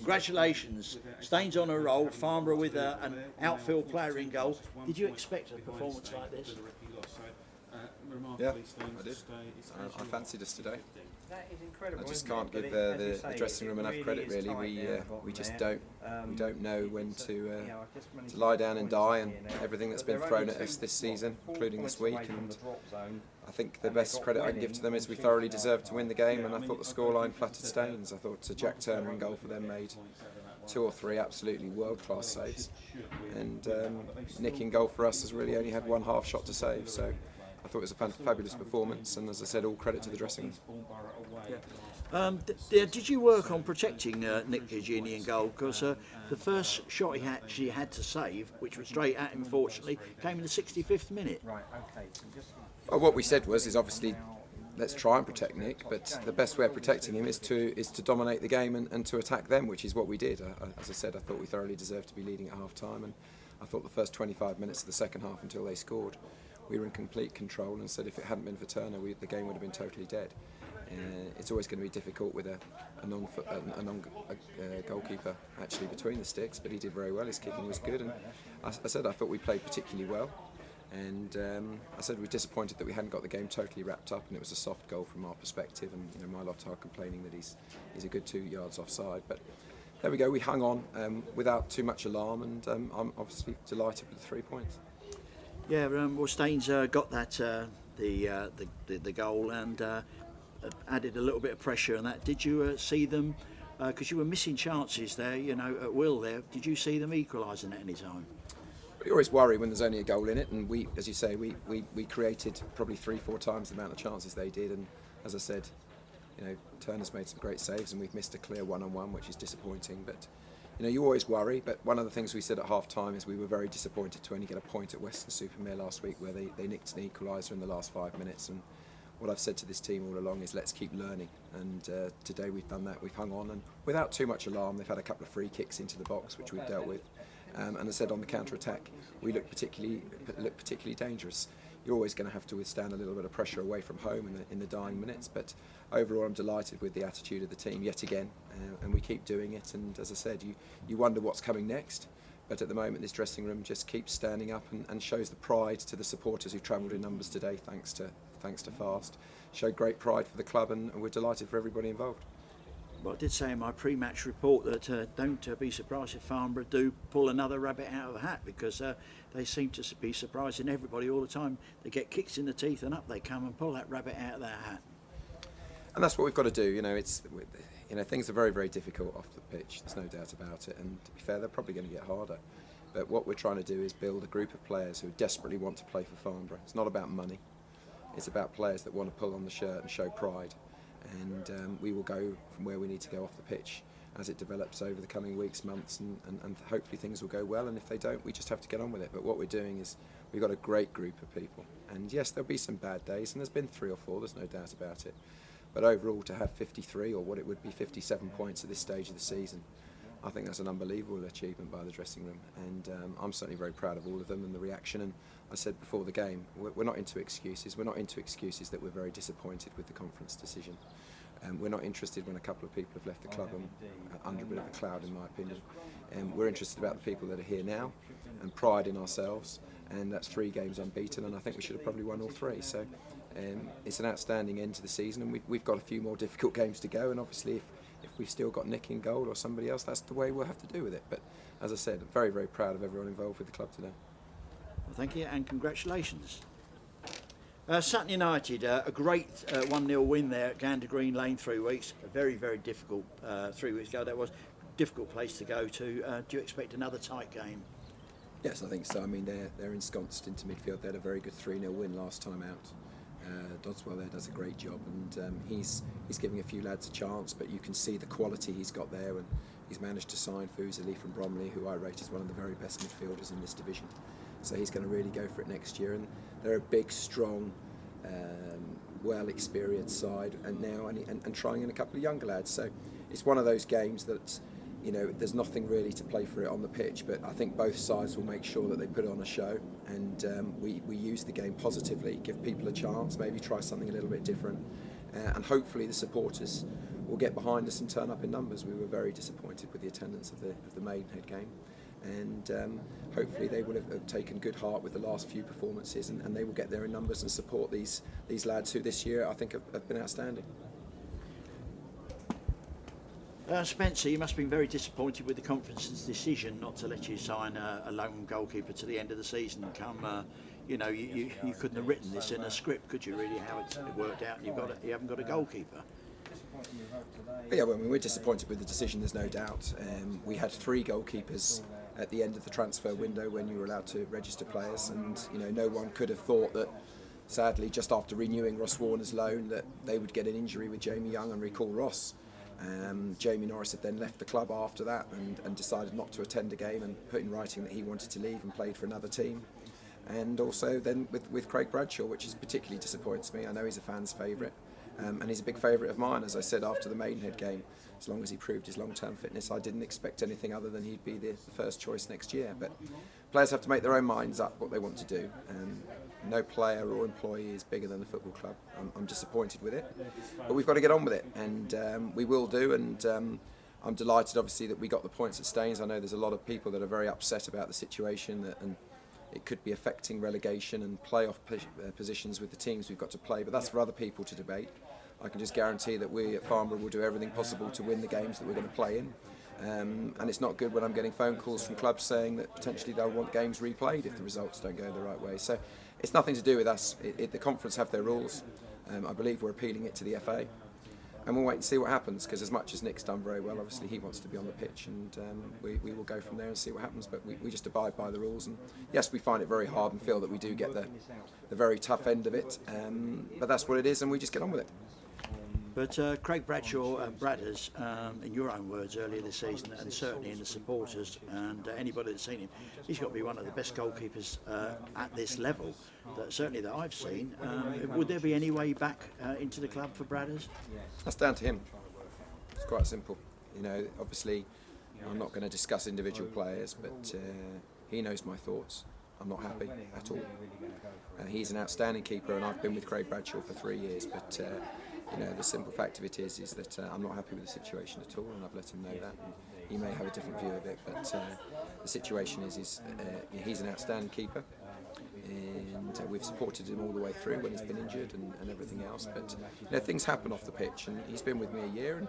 Congratulations. Staines on a roll, Farnborough with an outfield player in goal. Did you expect a performance like this? Yeah, I did. I fancied us today. I just can't give the dressing room enough credit. Really, we just don't. We don't know when to lie down and die, and everything that's been thrown at us this season, including this week. And I think the best credit I can give to them is we thoroughly deserved to win the game, and I thought the scoreline flattered Staines. I thought Jack Turner in goal for them made 2 or 3 absolutely world-class saves, and Nick in goal for us has really only had 1 half shot to save. So I thought it was a fabulous performance, and as I said, all credit to the dressing room. Did you work on protecting Nick Gini in goal? Because the first shot he actually had to save, which was straight at him, fortunately, came in the 65th minute. Well, what we said is obviously let's try and protect Nick, but the best way of protecting him is to dominate the game and to attack them, which is what we did. As I said, I thought we thoroughly deserved to be leading at half time, and I thought the first 25 minutes of the second half until they scored, we were in complete control, and said if it hadn't been for Turner, the game would have been totally dead. It's always going to be difficult with a goalkeeper actually between the sticks, but he did very well. His kicking was good, and I said I thought we played particularly well. And I said we were disappointed that we hadn't got the game totally wrapped up, and it was a soft goal from our perspective. And my lot are complaining that he's a good 2 yards offside. But there we go. We hung on without too much alarm, and I'm obviously delighted with the 3 points. Yeah, well, Staines got that the goal and added a little bit of pressure on that. Did you see them? Because you were missing chances there, at will there. Did you see them equalising at any time? You always worry when there's only a goal in it, and we, as you say, we created probably 3-4 times the amount of chances they did, and as I said, Turner's made some great saves, and we've missed a clear one-on-one, which is disappointing. But you always worry. But one of the things we said at half time is we were very disappointed to only get a point at Western-super-Mare last week, where they nicked an equaliser in the last 5 minutes. And what I've said to this team all along is let's keep learning, and today we've done that. We've hung on, and without too much alarm. They've had a couple of free kicks into the box, which we've dealt with. And as I said, on the counter-attack, we look particularly dangerous. You're always going to have to withstand a little bit of pressure away from home in the dying minutes. But overall, I'm delighted with the attitude of the team yet again, and we keep doing it. And as I said, you wonder what's coming next. But at the moment, this dressing room just keeps standing up and shows the pride to the supporters who travelled in numbers today, thanks to Fast. Showed great pride for the club, and we're delighted for everybody involved. Well, I did say in my pre-match report that don't be surprised if Farnborough do pull another rabbit out of the hat, because they seem to be surprising everybody all the time. They get kicks in the teeth and up they come and pull that rabbit out of their hat. And that's what we've got to do. Things are very, very difficult off the pitch. There's no doubt about it. And to be fair, they're probably going to get harder. But what we're trying to do is build a group of players who desperately want to play for Farnborough. It's not about money. It's about players that want to pull on the shirt and show pride. And we will go from where we need to go off the pitch as it develops over the coming weeks, months, and hopefully things will go well. And if they don't, we just have to get on with it. But what we're doing is we've got a great group of people. And yes, there'll be some bad days, and there's been 3 or 4, there's no doubt about it. But overall, to have 53, or what it would be 57 points at this stage of the season, I think that's an unbelievable achievement by the dressing room. And I'm certainly very proud of all of them and the reaction. And I said before the game, we're not into excuses. We're not into excuses that we're very disappointed with the conference decision. We're not interested when a couple of people have left the club and under a bit of a cloud, in my opinion. We're interested about the people that are here now and pride in ourselves. And that's 3 games unbeaten, and I think we should have probably won all 3. So it's an outstanding end to the season, and we've got a few more difficult games to go. And obviously, if we've still got Nick in goal or somebody else, that's the way we'll have to do with it. But as I said, I'm very, very proud of everyone involved with the club today. Well, thank you, and congratulations. Sutton United, a great 1-0 win there at Gander Green Lane 3 weeks. A very, very difficult 3 weeks ago. That was a difficult place to go to. Do you expect another tight game? Yes, I think so. I mean, they're ensconced into midfield. They had a very good 3-0 win last time out. Dodswell there does a great job, and he's giving a few lads a chance, but you can see the quality he's got there, and he's managed to sign Fuseli from Bromley, who I rate as one of the very best midfielders in this division. So he's going to really go for it next year, and they're a big, strong, well-experienced side, and trying in a couple of younger lads. So it's one of those games that, there's nothing really to play for it on the pitch, but I think both sides will make sure that they put on a show, and we use the game positively, give people a chance, maybe try something a little bit different, and hopefully the supporters will get behind us and turn up in numbers. We were very disappointed with the attendance of the Maidenhead game, and hopefully they will have taken good heart with the last few performances, and they will get there in numbers and support these lads who this year I think have been outstanding. Spencer, you must have been very disappointed with the conference's decision not to let you sign a lone goalkeeper to the end of the season. You couldn't have written this in a script, could you? Really, how it worked out, and you haven't got a goalkeeper. Yeah, well, we're disappointed with the decision. There's no doubt. We had 3 goalkeepers at the end of the transfer window when you were allowed to register players, and no one could have thought that. Sadly, just after renewing Ross Warner's loan, that they would get an injury with Jamie Young and recall Ross. Jamie Norris had then left the club after that and decided not to attend a game and put in writing that he wanted to leave and played for another team. And also then with Craig Bradshaw, which is particularly disappoints me. I know he's a fan's favourite, and he's a big favourite of mine. As I said after the Maidenhead game, as long as he proved his long-term fitness, I didn't expect anything other than he'd be the first choice next year. But players have to make their own minds up what they want to do. No player or employee is bigger than the football club. I'm disappointed with it, but we've got to get on with it, and we will do. And I'm delighted, obviously, that we got the points at Staines. I know there's a lot of people that are very upset about the situation, and it could be affecting relegation and playoff positions with the teams we've got to play, but that's for other people to debate. I can just guarantee that we at Farnborough will do everything possible to win the games that we're going to play in. And it's not good when I'm getting phone calls from clubs saying that potentially they'll want games replayed if the results don't go the right way. So it's nothing to do with us. The conference have their rules. I believe we're appealing it to the FA. And we'll wait and see what happens, because as much as Nick's done very well, obviously he wants to be on the pitch, and we will go from there and see what happens. But we just abide by the rules, and yes, we find it very hard and feel that we do get the very tough end of it, but that's what it is, and we just get on with it. But Craig Bradshaw and Bradders, in your own words earlier this season, and certainly in the supporters and anybody that's seen him, he's got to be one of the best goalkeepers at this level, certainly that I've seen. Would there be any way back into the club for Bradders? That's down to him. It's quite simple. Obviously, I'm not going to discuss individual players, but he knows my thoughts. I'm not happy at all. He's an outstanding keeper, and I've been with Craig Bradshaw for 3 years, but the simple fact of it is that I'm not happy with the situation at all, and I've let him know that. And he may have a different view of it, but the situation is he's an outstanding keeper, and we've supported him all the way through when he's been injured and everything else. But things happen off the pitch, and he's been with me a year, and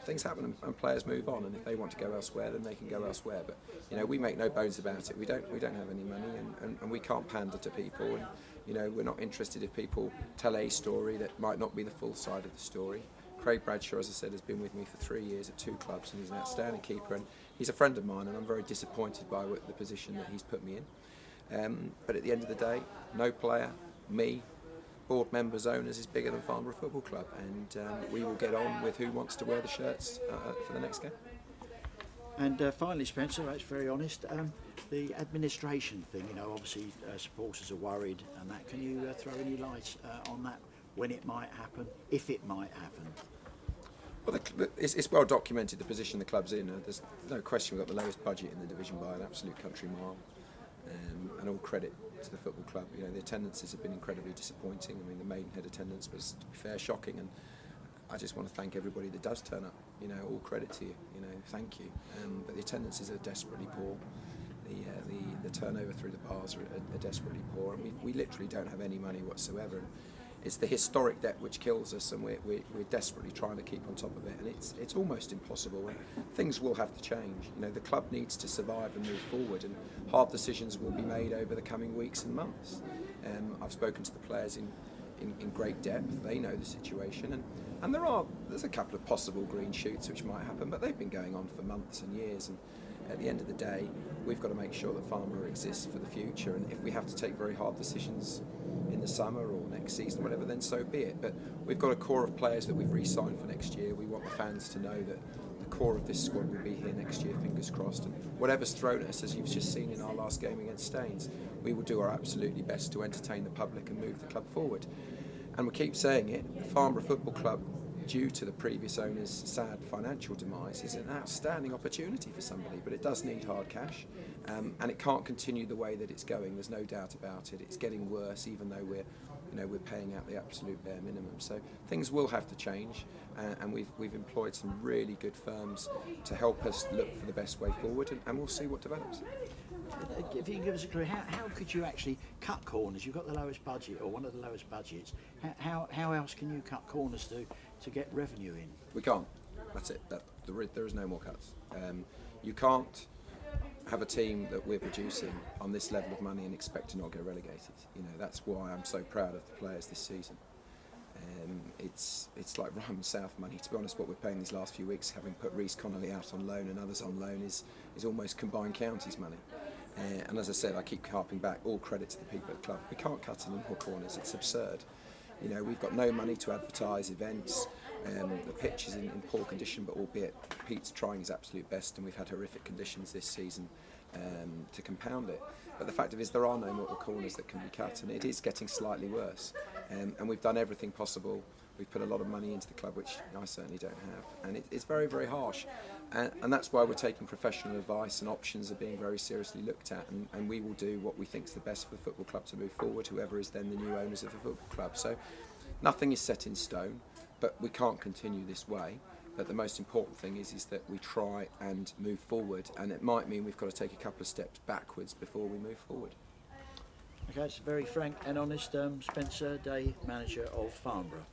things happen, and players move on. And if they want to go elsewhere, then they can go elsewhere. But we make no bones about it. We don't have any money, and we can't pander to people. And we're not interested if people tell a story that might not be the full side of the story. Craig Bradshaw, as I said, has been with me for 3 years at 2 clubs, and he's an outstanding keeper, and he's a friend of mine, and I'm very disappointed by the position that he's put me in. But at the end of the day, no player, me, board members, owners is bigger than Farnborough Football Club, and we will get on with who wants to wear the shirts for the next game. And finally, Spencer, that's very honest, the administration thing, obviously supporters are worried and that. Can you throw any light on that, when it might happen, if it might happen? Well, it's well documented the position the club's in. There's no question we've got the lowest budget in the division by an absolute country mile, and all credit to the football club. The attendances have been incredibly disappointing. I mean, the Maidenhead attendance was, to be fair, shocking, and I just want to thank everybody that does turn up. All credit to you. Thank you. But the attendances are desperately poor. The turnover through the bars are desperately poor, and we literally don't have any money whatsoever. And it's the historic debt which kills us, and we're desperately trying to keep on top of it, and it's almost impossible. And things will have to change. The club needs to survive and move forward, and hard decisions will be made over the coming weeks and months. I've spoken to the players in great depth. They know the situation, and there's a couple of possible green shoots which might happen, but they've been going on for months and years. And at the end of the day, we've got to make sure that Farnborough exists for the future, and if we have to take very hard decisions in the summer or next season, whatever, then so be it. But we've got a core of players that we've re-signed for next year. We want the fans to know that the core of this squad will be here next year, fingers crossed. And whatever's thrown at us, as you've just seen in our last game against Staines, we will do our absolutely best to entertain the public and move the club forward. And we keep saying it, the Farnborough Football Club, due to the previous owner's sad financial demise, is an outstanding opportunity for somebody, but it does need hard cash, and it can't continue the way that it's going. There's no doubt about it. It's getting worse, even though we're we're paying out the absolute bare minimum. So things will have to change, and we've employed some really good firms to help us look for the best way forward, and we'll see what develops. If you can give us a clue, how could you actually cut corners? You've got the lowest budget, or one of the lowest budgets. How else can you cut corners to get revenue in? We can't. That's it. There is no more cuts. You can't have a team that we're producing on this level of money and expect to not get relegated. That's why I'm so proud of the players this season. It's like Ryan South money. To be honest, what we're paying these last few weeks, having put Reece Connolly out on loan and others on loan, is almost combined counties money. And as I said, I keep harping back, all credit to the people at the club. We can't cut any more corners. It's absurd. We've got no money to advertise events. The pitch is in poor condition, but albeit Pete's trying his absolute best, and we've had horrific conditions this season to compound it. But the fact is, there are no more corners that can be cut, and it is getting slightly worse. And we've done everything possible. We've put a lot of money into the club, which I certainly don't have, and it's very, very harsh. And that's why we're taking professional advice, and options are being very seriously looked at, and we will do what we think is the best for the football club to move forward, whoever is then the new owners of the football club. So nothing is set in stone, but we can't continue this way. But the most important thing is that we try and move forward, and it might mean we've got to take a couple of steps backwards before we move forward. Okay, it's very frank and honest Spencer Day, manager of Farnborough.